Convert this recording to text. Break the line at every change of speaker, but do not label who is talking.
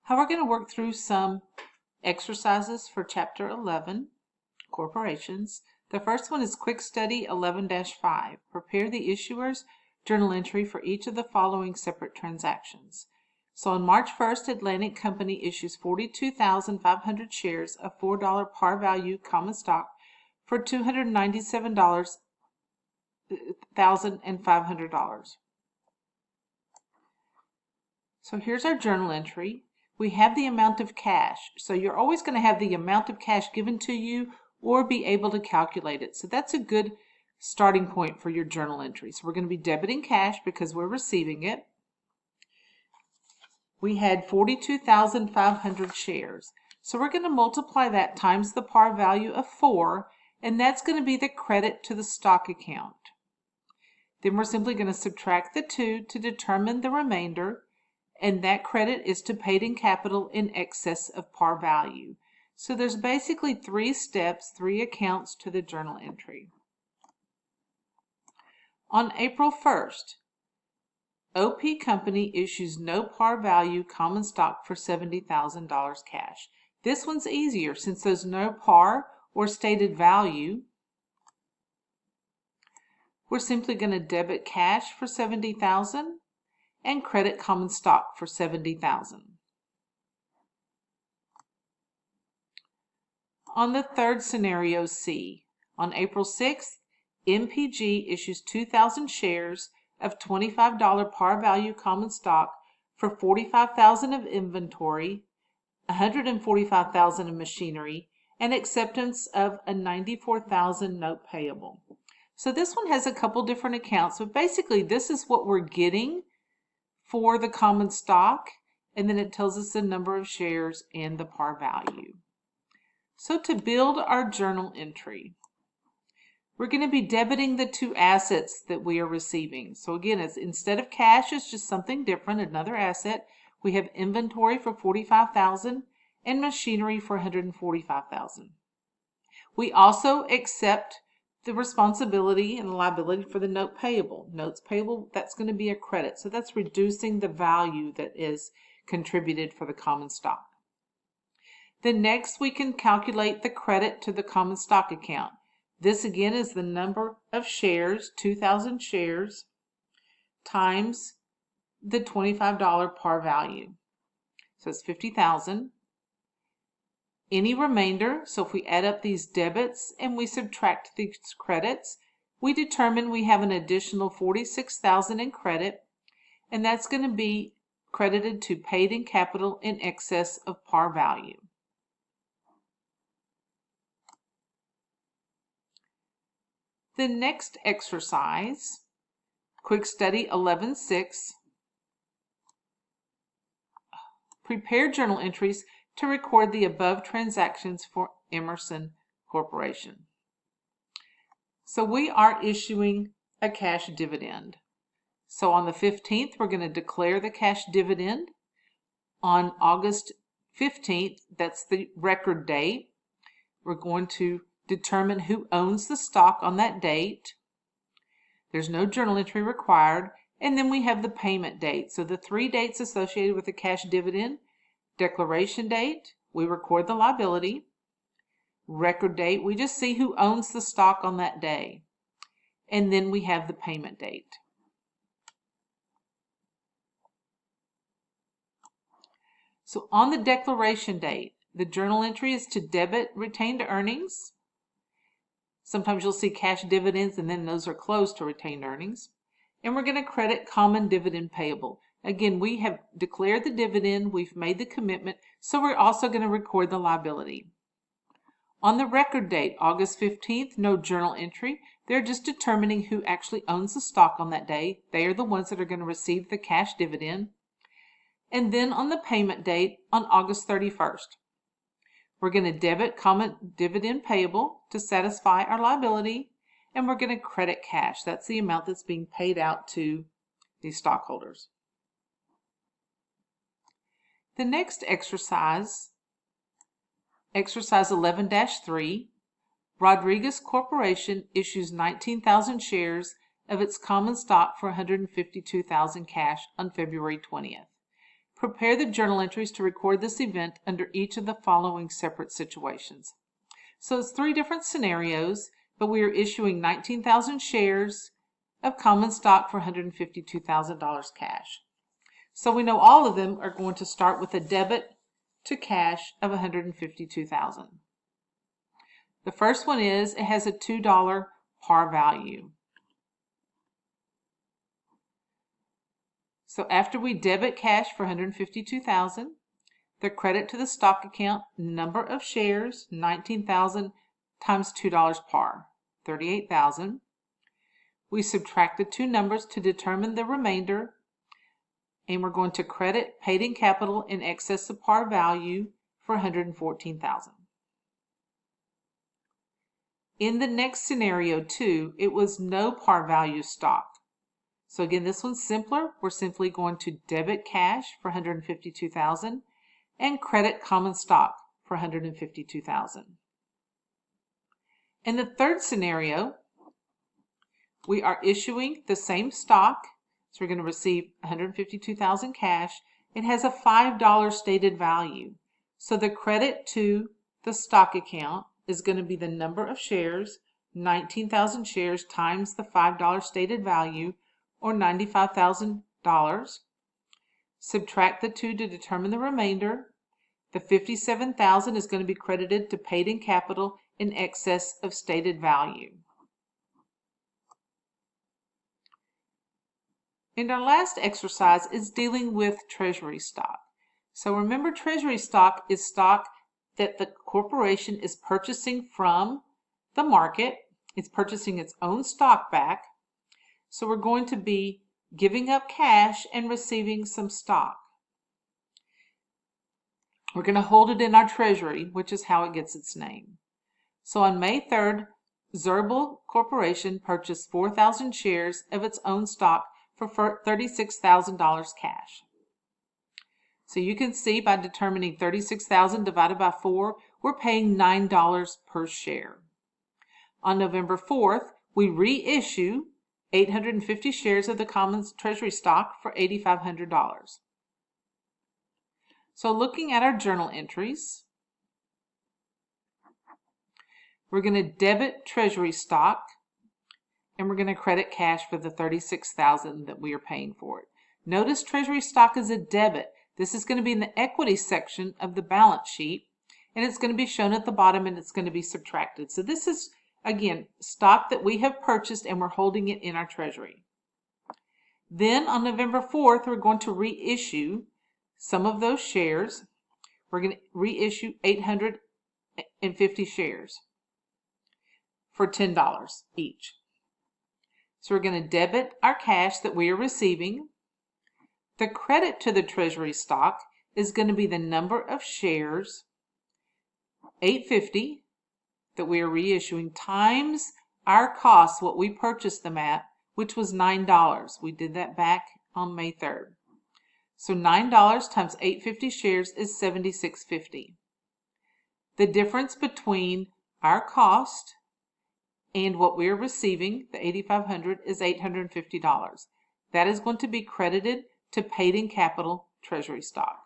How we're going to work through some exercises for Chapter 11, Corporations. The first one is Quick Study 11-5. Prepare the issuer's journal entry for each of the following separate transactions. So on March 1st, Atlantic Company issues 42,500 shares of $4 par value common stock for $297,500. So here's our journal entry. We have the amount of cash. So you're always going to have the amount of cash given to you or be able to calculate it. So that's a good starting point for your journal entry. So we're going to be debiting cash because we're receiving it. We had 42,500 shares. So we're going to multiply that times the par value of 4, and that's going to be the credit to the stock account. Then we're simply going to subtract the 2 to determine the remainder, and that credit is to paid-in capital in excess of par value. So there's basically 3 steps, 3 accounts to the journal entry. On April 1st, OP Company issues no par value common stock for $70,000 cash. This one's easier since there's no par or stated value. We're simply going to debit cash for $70,000 and credit common stock for $70,000. On the third scenario C, on April 6th, MPG issues 2,000 shares of $25 par value common stock for $45,000 of inventory, $145,000 of machinery, and acceptance of a $94,000 note payable. So this one has a couple different accounts, but basically this is what we're getting for the common stock, and then it tells us the number of shares and the par value. So to build our journal entry, we're going to be debiting the 2 assets that we are receiving. So again, instead of cash, it's just something different, another asset. We have inventory for $45,000 and machinery for $145,000. We also accept the responsibility and the liability for the note payable. Notes payable, that's going to be a credit. So that's reducing the value that is contributed for the common stock. Then next we can calculate the credit to the common stock account. This again is the number of shares, 2,000 shares, times the $25 par value. So it's 50,000. Any remainder, so if we add up these debits and we subtract these credits, we determine we have an additional 46,000 in credit, and that's going to be credited to paid-in capital in excess of par value. The next exercise, Quick Study 11-6, prepare journal entries to record the above transactions for Emerson Corporation. So we are issuing a cash dividend. So on the 15th, we're going to declare the cash dividend. On August 15th, that's the record date, we're going to determine who owns the stock on that date. There's no journal entry required. And then we have the payment date. So the 3 dates associated with the cash dividend: declaration date, we record the liability; record date, we just see who owns the stock on that day; and then we have the payment date. So on the declaration date, the journal entry is to debit retained earnings. Sometimes you'll see cash dividends and then those are closed to retained earnings. And we're going to credit common dividend payable. Again, we have declared the dividend, we've made the commitment, so we're also going to record the liability. On the record date, August 15th, no journal entry. They're just determining who actually owns the stock on that day. They are the ones that are going to receive the cash dividend. And then on the payment date, on August 31st, we're going to debit common dividend payable to satisfy our liability, and we're going to credit cash. That's the amount that's being paid out to the stockholders. The next exercise, exercise 11-3, Rodriguez Corporation issues 19,000 shares of its common stock for $152,000 cash on February 20th. Prepare the journal entries to record this event under each of the following separate situations. So it's 3 different scenarios, but we are issuing 19,000 shares of common stock for $152,000 cash. So we know all of them are going to start with a debit to cash of $152,000. The first one is it has a $2 par value. So after we debit cash for $152,000, the credit to the stock account, number of shares, 19,000 times $2 par, 38,000. We subtract the 2 numbers to determine the remainder, and we're going to credit paid in capital in excess of par value for $114,000. In the next scenario 2, it was no par value stock. So again, this one's simpler. We're simply going to debit cash for $152,000 and credit common stock for $152,000. In the third scenario, we are issuing the same stock. So we're going to receive $152,000 cash. It has a $5 stated value. So the credit to the stock account is going to be the number of shares, 19,000 shares times the $5 stated value, or $95,000. Subtract the 2 to determine the remainder. The $57,000 is going to be credited to paid in capital in excess of stated value. And our last exercise is dealing with treasury stock. So remember, treasury stock is stock that the corporation is purchasing from the market. It's purchasing its own stock back. So we're going to be giving up cash and receiving some stock. We're going to hold it in our treasury, which is how it gets its name. So on May 3rd, Zerbal Corporation purchased 4,000 shares of its own stock for $36,000 cash. So you can see by determining 36,000 divided by 4, we're paying $9 per share. On November 4th, we reissue 850 shares of the common treasury stock for $8,500. So looking at our journal entries, we're going to debit treasury stock and we're going to credit cash for the $36,000 that we are paying for it. Notice treasury stock is a debit. This is going to be in the equity section of the balance sheet, and it's going to be shown at the bottom and it's going to be subtracted. So this is, again, stock that we have purchased and we're holding it in our treasury. Then on November 4th, we're going to reissue some of those shares. We're going to reissue 850 shares for $10 each. So we're going to debit our cash that we are receiving. The credit to the treasury stock is going to be the number of shares, 850, that we are reissuing, times our cost, what we purchased them at, which was $9. We did that back on May 3rd. So $9 times 850 shares is $76.50. The difference between our cost and what we are receiving, the $8,500, is $850. That is going to be credited to paid in capital treasury stock.